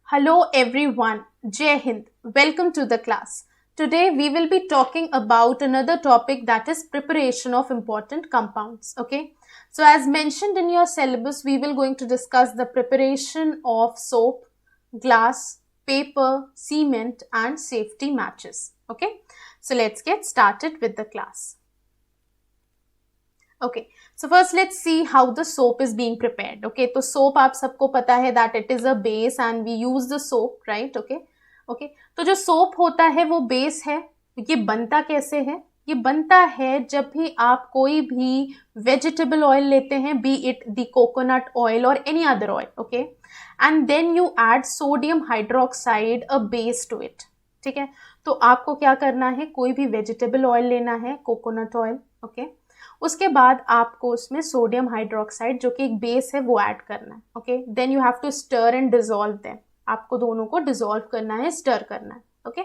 Hello everyone, Jai Hind. Welcome to the class. Today we will be talking about another topic, that is preparation of important compounds. Okay. So as mentioned in your syllabus, we will going to discuss the preparation of soap, glass, paper, cement and safety matches. Okay. So let's get started with the class. Okay. So first let's see how the soap is being prepared. Okay, तो soap आप सबको पता है that it is a base and we use the soap, right? Okay, okay. तो जो soap होता है वो base है. ये बनता कैसे है? ये बनता है जब भी आप कोई भी vegetable oil लेते हैं, be it the coconut oil or any other oil, okay? And then you add sodium hydroxide, a base to it. ठीक है? तो आपको क्या करना है? कोई भी vegetable oil लेना है, coconut oil, okay? उसके बाद आपको उसमें सोडियम हाइड्रोक्साइड जो कि एक बेस है वो ऐड करना है. Okay, then you have to stir and dissolve them. आपको दोनों को डिसॉल्व करना है, स्टर करना है. ओके,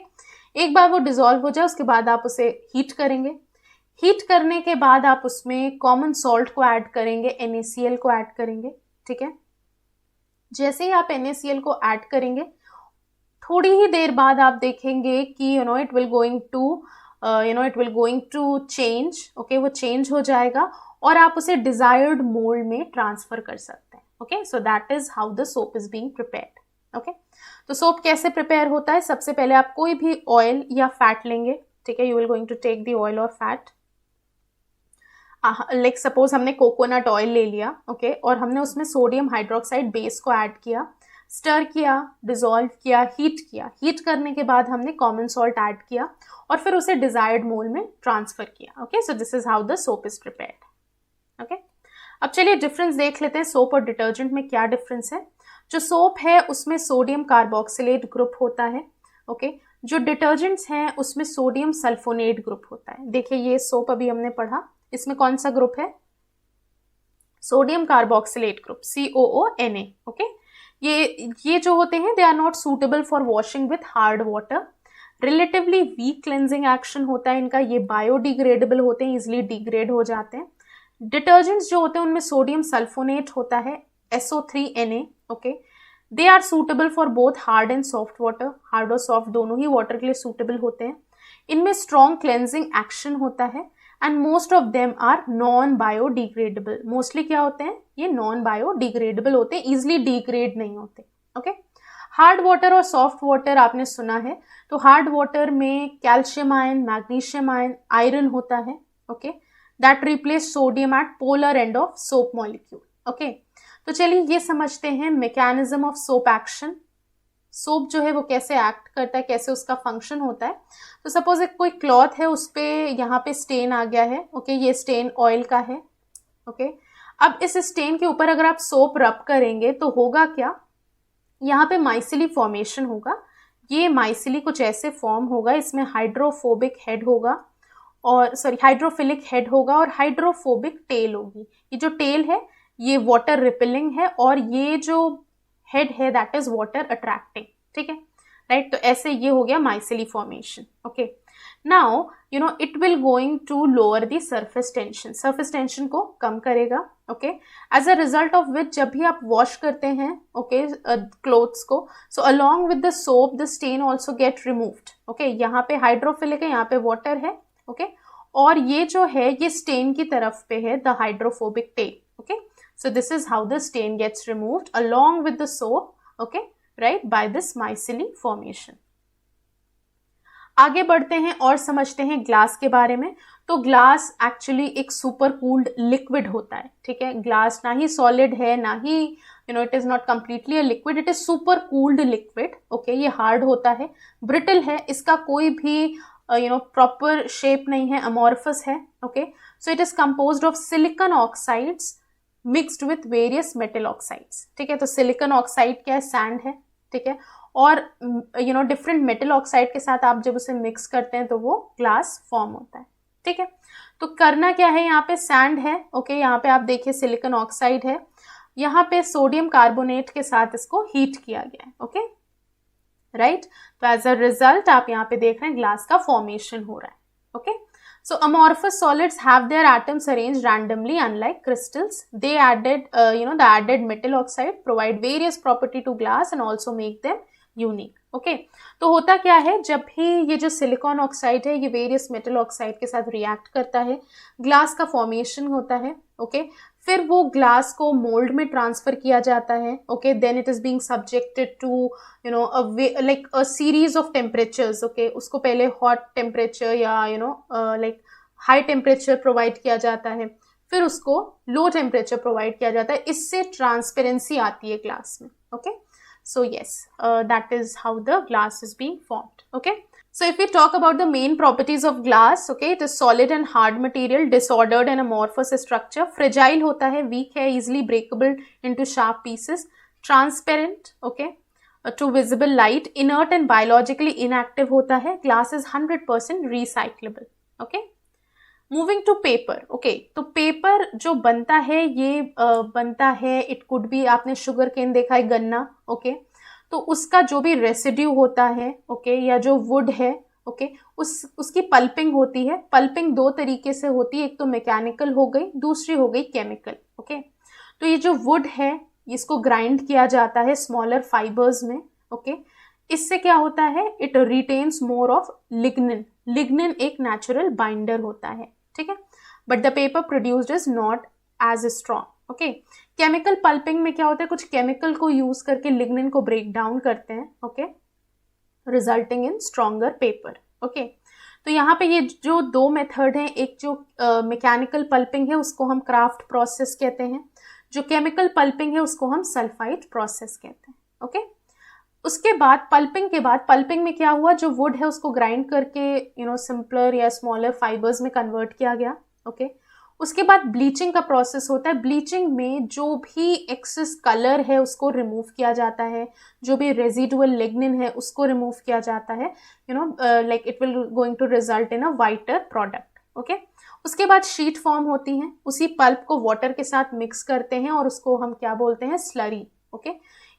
एक बार वो डिसॉल्व हो जाए उसके बाद आप उसे हीट करेंगे. हीट करने के बाद आप उसमें कॉमन सॉल्ट को ऐड करेंगे, NaCl को ऐड करेंगे. ठीक है, जैसे ही आप NaCl को ऐड करेंगे थोड़ी ही देर बाद आप देखेंगे कि it will going to change. Okay, वो चेंज हो जाएगा और आप उसे डिजायर्ड मोल्ड में ट्रांसफर कर सकते हैं. Okay, so that is how the soap is being prepared. Okay, तो सोप कैसे प्रिपेयर होता है? सबसे पहले आप कोई भी ऑयल या फैट लेंगे. ठीक है, you will going to take the oil और फैट. लाइक सपोज हमने कोकोनट ऑयल ले लिया. ओके, और हमने उसमें सोडियम हाइड्रोक्साइड बेस को ऐड किया, स्टर किया, डिसॉल्व किया, हीट किया. हीट करने के बाद हमने कॉमन सॉल्ट ऐड किया और फिर उसे डिजायर्ड मोल में ट्रांसफर किया. Okay, so this is how the soap is prepared. Okay, अब चलिए डिफरेंस देख लेते हैं. सोप और डिटर्जेंट में क्या डिफरेंस है? जो सोप है उसमें सोडियम कार्बोक्सिलेट ग्रुप होता है. ओके, जो डिटर्जेंट्स हैं उसमें सोडियम सल्फोनेट ग्रुप होता है. देखिए ये सोप अभी हमने पढ़ा, इसमें कौन सा ग्रुप है? Sodium carboxylate group, COONA. Okay, ये जो होते हैं they are not suitable for washing with hard water. Relatively weak cleansing action होता है इनका. ये बायोडिग्रेडेबल होते हैं, इजिली डिग्रेड हो जाते हैं. डिटर्जेंट्स जो होते हैं उनमें सोडियम सल्फोनेट होता है, SO3Na. Okay, they are suitable for both hard and soft water. Hard और सॉफ्ट दोनों ही वाटर के लिए सूटेबल होते हैं. इनमें स्ट्रॉन्ग क्लेंजिंग एक्शन होता है and most of them are non biodegradable. Mostly क्या होते हैं? ये नॉन बायोडिग्रेडेबल होते हैं, इजिली डिग्रेड नहीं होते. ओके, हार्ड वाटर और सॉफ्ट वाटर आपने सुना है. तो हार्ड वाटर में calcium ion, magnesium ion, iron होता है. Okay, that replace sodium at polar end of soap molecule. Okay, तो चलिए ये समझते हैं mechanism of soap action. Soap जो है वो कैसे एक्ट करता है, कैसे उसका फंक्शन होता है. तो सपोज एक कोई क्लॉथ है, उस पे यहाँ पे स्टेन आ गया है. ओके, ये स्टेन ऑयल का है. ओके, अब इस स्टेन के ऊपर अगर आप सोप रब करेंगे तो होगा क्या? यहाँ पे माइसिली फॉर्मेशन होगा. ये माइसिली कुछ ऐसे फॉर्म होगा, इसमें हाइड्रोफोबिक हेड होगा और हाइड्रोफिलिक हेड होगा और हाइड्रोफोबिक टेल होगी. ये जो टेल है ये वाटर रिपेलिंग है और ये जो हेड है दैट इज वाटर अट्रैक्टिंग. ठीक है, राइट. तो ऐसे ये हो गया micelle formation. Okay, now it will going to lower the surface tension. Surface tension को कम करेगा. Okay, as a result of which जब भी आप वॉश करते हैं ओके क्लोथ्स को, so along with the soap the stain also get removed. Okay, यहाँ पे हाइड्रोफिलिक है, यहाँ पे वाटर है. ओके, और ये जो है ये स्टेन की तरफ पे है, the hydrophobic tell. Okay, so this is how the stain gets removed along with the soap. Okay, right, by this myceli formation. आगे बढ़ते हैं और समझते हैं ग्लास के बारे में. तो ग्लास एक्चुअली एक सुपर कूल्ड लिक्विड होता है. ठीक है, ग्लास ना ही सॉलिड है ना ही it is not completely a liquid, it is super cooled liquid. Okay, ये हार्ड होता है, ब्रिटल है, इसका कोई भी प्रॉपर शेप नहीं है, अमॉर्फस है. Okay, so it is composed of silicon oxides mixed with various metal oxides. ठीक है, तो सिलिकॉन ऑक्साइड क्या है? सैंड है. ठीक है, और डिफरेंट मेटल ऑक्साइड के साथ आप जब उसे मिक्स करते हैं तो वो ग्लास फॉर्म होता है. ठीक है, तो करना क्या है? यहाँ पे सैंड है. ओके, यहाँ पे आप देखिए सिलिकॉन ऑक्साइड है, यहाँ पे सोडियम कार्बोनेट के साथ इसको हीट किया गया है. Okay, right. तो एज अ रिजल्ट आप यहाँ पे देख रहे हैं ग्लास का फॉर्मेशन हो रहा है. Okay, So amorphous solids have their atoms arranged randomly, unlike crystals. They added, the added metal oxide provide various property to glass and also make them unique. Okay, तो होता क्या है, जब भी ये जो सिलिकॉन ऑक्साइड है ये वेरियस मेटल ऑक्साइड के साथ रिएक्ट करता है, ग्लास का फॉर्मेशन होता है. ओके, फिर वो ग्लास को मोल्ड में ट्रांसफर किया जाता है. Okay, then it is being subjected to like a series of temperatures. Okay, उसको पहले हॉट टेम्परेचर या लाइक हाई टेम्परेचर प्रोवाइड किया जाता है, फिर उसको लो टेम्परेचर प्रोवाइड किया जाता है. इससे ट्रांसपेरेंसी आती है ग्लास में. Okay, so yes, that is how the glass is being formed. Okay, so if we talk about the main properties of glass, okay, it is solid and hard material, disordered and amorphous structure, fragile होता है, weak है, easily breakable into sharp pieces, transparent, okay, to visible light, inert and biologically inactive होता है. Glass is 100% recyclable. Okay, moving to paper. Okay, तो paper जो बनता है ये बनता है, इट कुड भी, आपने शुगर केन देखा है, गन्ना. ओके, तो उसका जो भी रेसिड्यू होता है, ओके, या जो वुड है, ओके, उसकी पल्पिंग होती है. पल्पिंग दो तरीके से होती है, एक तो मैकेनिकल हो गई, दूसरी हो गई केमिकल. ओके, तो ये जो वुड है इसको ग्राइंड किया जाता है स्मॉलर फाइबर्स में. ओके, इससे क्या होता है, it retains more of lignin. Lignin एक नेचुरल बाइंडर होता है. ठीक है, but the paper produced is not as strong. Okay, chemical pulping में क्या होता है, कुछ केमिकल को यूज करके लिग्निन को ब्रेक डाउन करते हैं. Okay, resulting in stronger paper. Okay, तो यहाँ पे ये जो दो मेथड हैं, एक जो मैकेनिकल पल्पिंग है उसको हम क्राफ्ट प्रोसेस कहते हैं, जो केमिकल पल्पिंग है उसको हम सल्फाइड प्रोसेस कहते हैं. ओके, उसके बाद पल्पिंग में क्या हुआ, जो वुड है उसको ग्राइंड करके सिंपलर या स्मॉलर फाइबर्स में कन्वर्ट किया गया. ओके, उसके बाद ब्लीचिंग का प्रोसेस होता है. ब्लीचिंग में जो भी एक्सेस कलर है उसको रिमूव किया जाता है, जो भी रेजिडुअल लिग्निन है उसको रिमूव किया जाता है. Like it will going to result in a whiter product. Okay, उसके बाद शीट फॉर्म होती है. उसी पल्प को वाटर के साथ मिक्स करते हैं और उसको हम क्या बोलते हैं, स्लरी. ओके,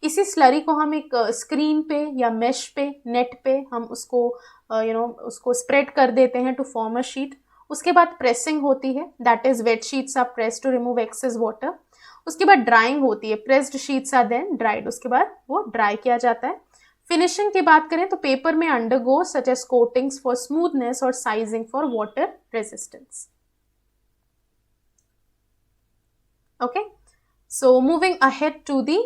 इसी स्लरी को हम एक स्क्रीन पे या मेश पे, नेट पे हम उसको उसको स्प्रेड कर देते हैं टू फॉर्म अ शीट. उसके बाद प्रेसिंग होती है, that is wet sheets are pressed to remove excess water. उसके बाद ड्राइंग होती है, pressed sheets are then dried. उसके बाद वो ड्राई किया जाता है. फिनिशिंग की बात करें तो पेपर में undergo such as coatings for smoothness और sizing for water resistance. Okay, so moving ahead to the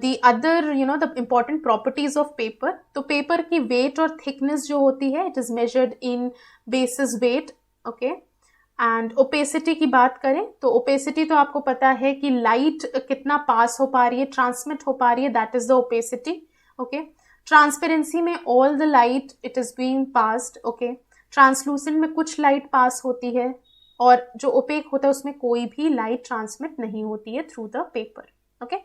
the other the important properties of paper. तो पेपर की वेट और थिकनेस जो होती है, it is measured in basis weight. Okay, and opacity की बात करें तो ओपेसिटी तो आपको पता है कि लाइट कितना पास हो पा रही है, ट्रांसमिट हो पा रही है, that is the opacity. Okay, transparency में all the light it is being passed. Okay, translucent में कुछ लाइट पास होती है और जो ओपेक होता है उसमें कोई भी लाइट ट्रांसमिट नहीं होती है through the paper. Okay,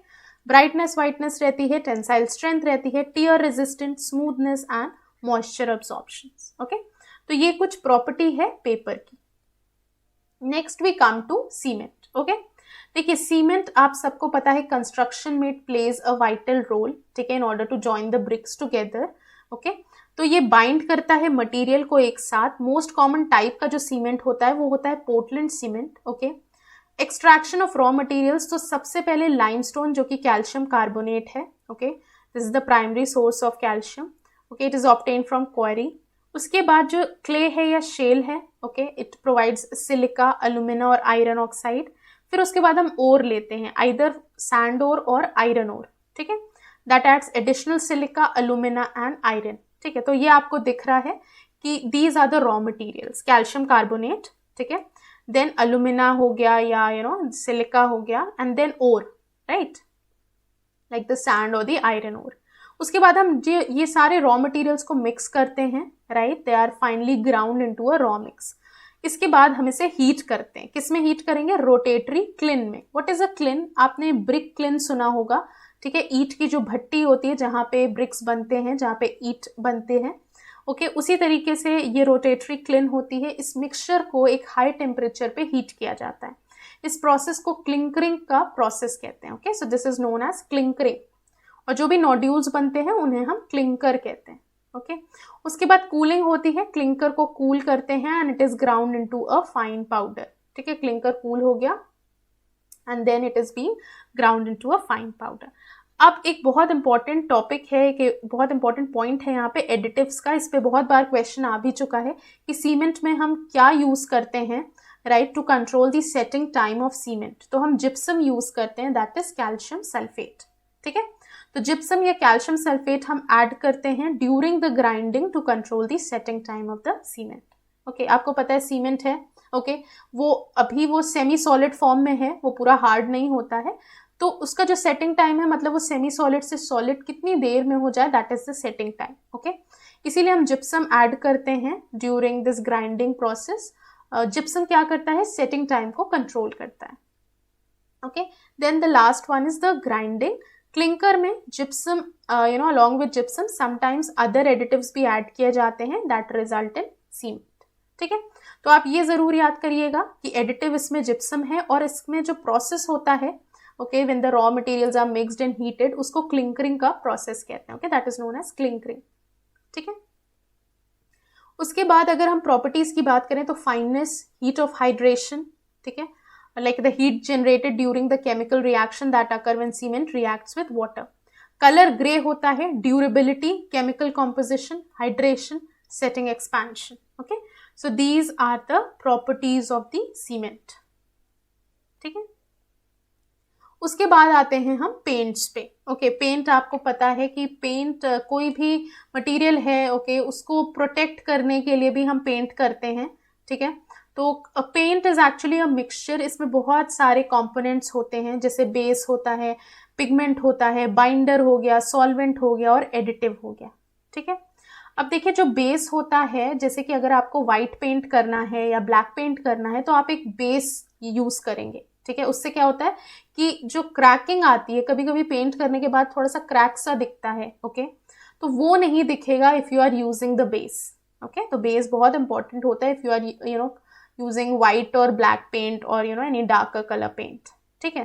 brightness whiteness रहती है, टेंसाइल स्ट्रेंथ रहती है, tear resistant, smoothness and moisture absorption. Okay, तो ये कुछ प्रॉपर्टी है पेपर की. Next we come to cement. Okay, देखिए सीमेंट आप सबको पता है कंस्ट्रक्शन में it plays a vital role. ठीक है, in order to join the bricks together. Okay, तो ये बाइंड करता है मटेरियल को एक साथ. मोस्ट कॉमन टाइप का जो सीमेंट होता है वो होता है Portland cement. Okay, extraction of raw materials, तो सबसे पहले लाइमस्टोन जो कि कैल्शियम कार्बोनेट है. Okay, this is the primary source of calcium. Okay, it is obtained from query. उसके बाद जो क्ले है या शेल है, ओके, इट प्रोवाइड्स सिलिका, अलुमिना और आयरन ऑक्साइड. फिर उसके बाद हम ओर लेते हैं, आइदर सैंड ओर और आयरन ओर. ठीक है, that adds additional silica, alumina and iron. ठीक है, तो ये आपको दिख रहा है कि these are the raw materials, calcium carbonate. ठीक है, देन अलुमिना हो गया या सिलिका हो गया, and then ore, right, like the sand और द आयरन ओर. उसके बाद हम ये सारे रॉ मटेरियल्स को मिक्स करते हैं, right, they are finally ground into a raw mix. इसके बाद हम इसे हीट करते हैं. किस में हीट करेंगे, रोटेटरी क्लिन में. व्हाट इज अ क्लिन, आपने ब्रिक क्लिन सुना होगा. ठीक है, ईट की जो भट्टी होती है जहाँ पे ब्रिक्स बनते हैं, जहाँ पे ईट बनते हैं. ओके, उसी तरीके से ये रोटेटरी क्लिन होती है. इस मिक्सचर को एक हाई टेम्परेचर पे हीट किया जाता है. इस प्रोसेस को क्लिंकरिंग का प्रोसेस कहते हैं. Okay, so this is known as clinkering. और जो भी नोड्यूल्स बनते हैं उन्हें हम क्लिंकर कहते हैं. ओके। उसके बाद कूलिंग होती है, क्लिंकर को कूल करते हैं and it is ground into a fine powder, ठीक है। क्लिंकर कूल हो गया and then it is being ground into a fine powder. अब एक बहुत इंपॉर्टेंट टॉपिक है कि बहुत इंपॉर्टेंट पॉइंट है यहाँ पे एडिटिव्स का, इस पे बहुत बार क्वेश्चन आ भी चुका है कि सीमेंट में हम क्या यूज करते हैं, right, to control the setting time of cement. तो हम जिप्सम यूज करते हैं, दैट इज कैल्शियम सल्फेट, ठीक है। तो जिप्सम या कैल्शियम सल्फेट हम ऐड करते हैं during the grinding to control the setting time of the cement, okay. आपको पता है सीमेंट है, ओके, वो अभी वो सेमी सॉलिड फॉर्म में है, वो पूरा हार्ड नहीं होता है, तो उसका जो सेटिंग टाइम है, मतलब वो सेमी सॉलिड से सॉलिड कितनी देर में हो जाए, that is the setting time, okay. इसीलिए हम जिप्सम ऐड करते हैं during this grinding process. Gypsum क्या करता है, सेटिंग टाइम को कंट्रोल करता है, okay. Then the last one is the grinding. Clinker में gypsum along with gypsum sometimes other additives भी ऐड किए जाते हैं दैट रिजल्ट इन सीमेंट, ठीक है। तो आप ये जरूर याद करिएगा कि एडिटिव इसमें जिप्सम है और इसमें जो प्रोसेस होता है, okay, when the raw materials are mixed and heated, उसको क्लिंकरिंग का प्रोसेस कहते हैं, okay, that is known as clinkering, ठीक है। उसके बाद अगर हम प्रॉपर्टीज की बात करें तो फाइननेस, हीट ऑफ हाइड्रेशन, ठीक है, like the heat generated during the chemical reaction that occur when cement reacts with water. Color gray होता है, durability, chemical composition, hydration, setting expansion, okay. So these are the properties of the cement, ठीक है। उसके बाद आते हैं हम paints पे, ओके। पेंट आपको पता है कि पेंट कोई भी मटेरियल है, ओके, उसको प्रोटेक्ट करने के लिए भी हम पेंट करते हैं, ठीक है। तो paint is actually a mixture, इसमें बहुत सारे कंपोनेंट्स होते हैं, जैसे बेस होता है, पिगमेंट होता है, बाइंडर हो गया, सॉल्वेंट हो गया और एडिटिव हो गया, ठीक है। अब देखिए जो बेस होता है, जैसे कि अगर आपको व्हाइट पेंट करना है या ब्लैक पेंट करना है तो आप एक बेस यूज करेंगे, ठीक है। उससे क्या होता है कि जो क्रैकिंग आती है, कभी कभी पेंट करने के बाद थोड़ा सा क्रैक सा दिखता है, ओके, तो वो नहीं दिखेगा if you are using the base, okay. तो बेस बहुत इंपॉर्टेंट होता है if you are using white or black paint or any darker color paint, ठीक है।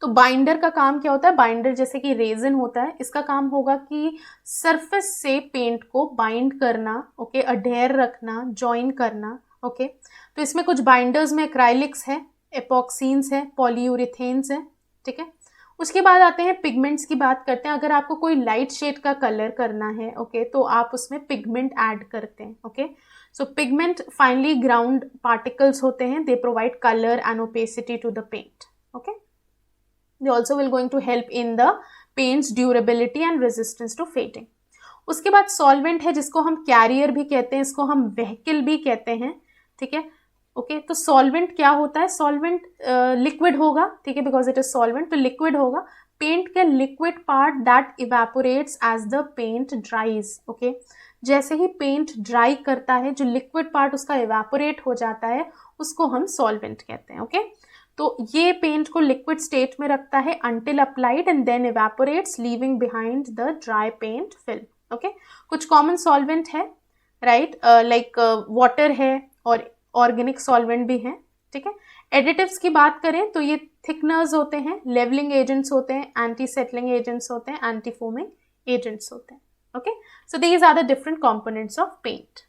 तो बाइंडर का काम क्या होता है, बाइंडर जैसे कि रेजिन होता है, इसका काम होगा कि सरफेस से पेंट को बाइंड करना, ओके, अडेयर रखना, जॉइन करना, ओके। तो इसमें कुछ बाइंडर्स में एक्राइलिक्स है, एपॉक्सीन्स है, पॉलीयूरेथेन्स है, ठीक है। उसके बाद आते हैं पिगमेंट्स की बात करते हैं। अगर आपको कोई लाइट शेड का कलर करना है, ओके, तो आप उसमें पिगमेंट ऐड करते हैं, okay. So pigment finely ground particles होते हैं, they provide color and opacity to the paint, okay. They also will going to help in the paint's durability and resistance to fading. उसके बाद solvent है जिसको हम carrier भी कहते हैं, इसको हम vehicle भी कहते हैं, ठीक है, ओके। तो solvent क्या होता है, solvent liquid होगा, ठीक है, because it is solvent, तो liquid होगा, पेंट के liquid part that evaporates as the paint dries, okay. जैसे ही पेंट ड्राई करता है, जो लिक्विड पार्ट उसका इवेपोरेट हो जाता है, उसको हम सॉल्वेंट कहते हैं, ओके। तो ये पेंट को लिक्विड स्टेट में रखता है until applied and then evaporates leaving behind the dry paint film, okay. कुछ कॉमन सॉल्वेंट है, राइट, लाइक वाटर है और ऑर्गेनिक सॉल्वेंट भी है, ठीक है। एडिटिव्स की बात करें तो ये थिकनर्स होते हैं, लेवलिंग एजेंट्स होते हैं, एंटी सेटलिंग एजेंट्स होते हैं, एंटी फोमिंग एजेंट्स होते हैं, okay. So these are the different components of paint.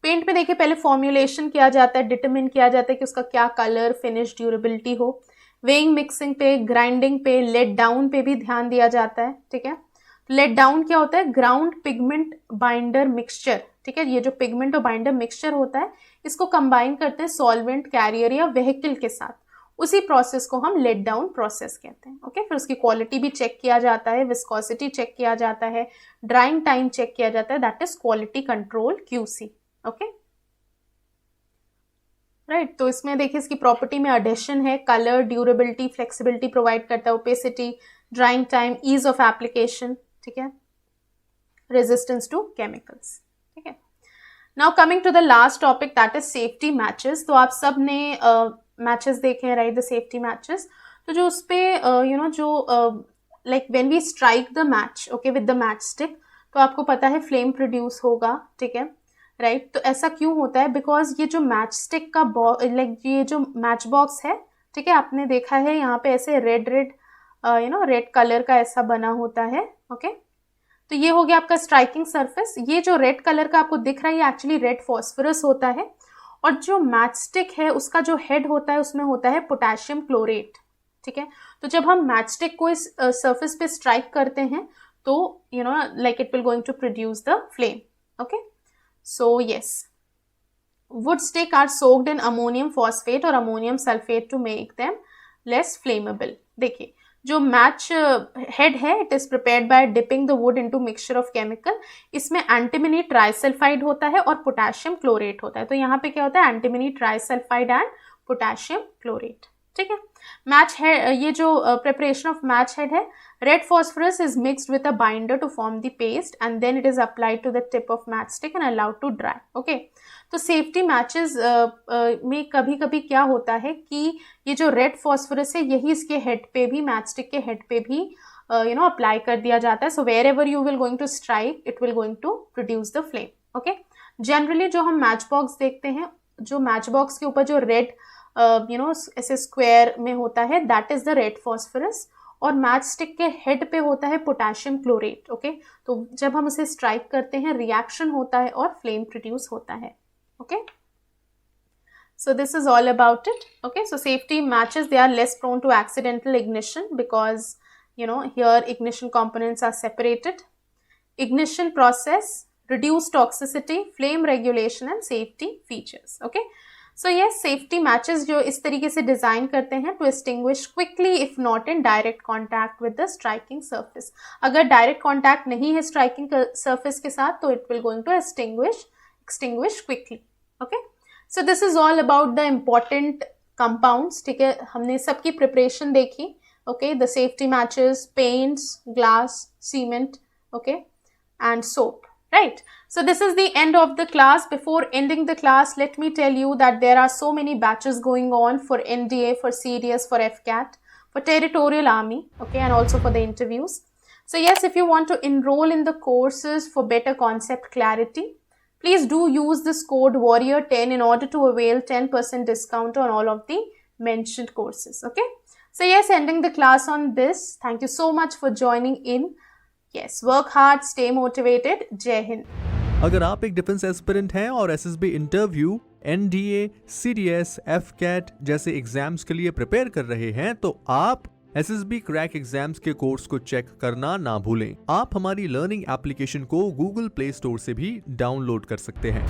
Paint में देखिए पहले फॉर्मुलेशन किया जाता है, डिटरमिन किया जाता है कि उसका क्या कलर, फिनिश, ड्यूरेबिलिटी हो। वेइंग, मिक्सिंग पे, ग्राइंडिंग पे, लेट डाउन पे भी ध्यान दिया जाता है, ठीक है। लेट डाउन क्या होता है, ग्राउंड पिगमेंट बाइंडर मिक्सचर, ठीक है। ये जो पिगमेंट और बाइंडर मिक्सचर होता है, इसको कंबाइन करते हैं सॉल्वेंट, कैरियर या व्हीकल के साथ, उसी प्रोसेस को हम लेट डाउन प्रोसेस कहते हैं, ओके। फिर उसकी क्वालिटी भी चेक किया जाता है, विस्कोसिटी चेक किया जाता है, ड्राइंग टाइम चेक किया जाता है, that is quality control, QC, okay, right. तो इसमें देखिए इसकी प्रॉपर्टी में एडिशन है, कलर, ड्यूरेबिलिटी, फ्लेक्सिबिलिटी प्रोवाइड करता है, opacity, drying time, ease of application, ठीक है, रेजिस्टेंस टू केमिकल्स, ठीक है। Now coming to the last topic that is safety matches. तो आप सब ने मैचेस देखे हैं, राइट, द सेफ्टी मैचेस। तो जो उस पे जो like when we strike the match, okay, with the match stick, तो आपको पता है फ्लेम प्रोड्यूस होगा, ठीक है, राइट। तो ऐसा क्यों होता है, बिकॉज ये जो मैच स्टिक का लाइक ये जो मैच बॉक्स है, ठीक है, आपने देखा है यहाँ पे ऐसे रेड रेड रेड कलर का ऐसा बना होता है, ओके। तो ये हो गया आपका स्ट्राइकिंग सरफेस। ये जो रेड कलर का आपको दिख रहा है ये एक्चुअली रेड फॉस्फोरस होता है, और जो मैच स्टिक है उसका जो हेड होता है उसमें होता है पोटेशियम क्लोरेट, ठीक है। तो जब हम मैच स्टिक को इस सरफेस पे स्ट्राइक करते हैं तो you know like it will going to produce the flame, okay. So yes, wood stick are soaked in ammonium phosphate और ammonium sulfate to make them less flammable। देखिए जो match head है it is prepared by dipping the wood into mixture of chemical. इसमें antimony trisulphide होता है और potassium chlorate होता है। तो यहाँ पे क्या होता है, antimony trisulphide and potassium chlorate, ठीक है। मैच हेड, ये जो प्रिपरेशन ऑफ मैच हेड है, red phosphorus is mixed with a binder to form the paste and then it is applied to the tip of matchstick and allowed to dry, okay। तो safety matches में कभी कभी क्या होता है कि ये जो रेड phosphorus है यही इसके हेड पे भी, मैच स्टिक के हेड पे भी अप्लाई कर दिया जाता है। So wherever you will going to strike it will going to produce the flame, okay. Generally जो हम मैच बॉक्स देखते हैं, जो मैच बॉक्स के ऊपर जो रेड ऐसे स्क्वायर में होता है that is the red phosphorus, और मैच स्टिक के हेड पे होता है पोटेशियम क्लोरेट, ओके। तो जब हम उसे स्ट्राइक करते हैं रिएक्शन होता है और फ्लेम प्रोड्यूस होता है, okay. So this is all about it, okay। So safety matches, they are less prone to accidental ignition because here ignition components are separated. Ignition process, reduce toxicity, flame regulation and safety features, okay। So yes, safety matches जो इस तरीके से design करते हैं to extinguish quickly if not in direct contact with the striking surface। अगर direct contact नहीं है striking surface के साथ तो it will going to extinguish quickly, okay। So this is all about the important compounds, ठीक है। हमने सबकी प्रिपरेशन देखी, okay। The safety matches, paints, glass, cement, okay, and soap, right। So this is the end of the class. Before ending the class, let me tell you that there are so many batches going on for NDA, for CDS, for FCAT, for Territorial Army, okay, and also for the interviews. So yes, if you want to enroll in the courses for better concept clarity, please do use this code Warrior10 in order to avail 10% discount on all of the mentioned courses, okay। So yes, ending the class on this. Thank you so much for joining in. Yes, work hard, stay motivated. Jai Hind। अगर आप एक defence aspirant हैं और SSB interview, NDA, CDS, AFCAT जैसे exams के लिए prepare कर रहे हैं तो आप एसएसबी क्रैक एग्जाम्स के कोर्स को चेक करना ना भूलें। आप हमारी लर्निंग एप्लीकेशन को गूगल प्ले स्टोर से भी डाउनलोड कर सकते हैं।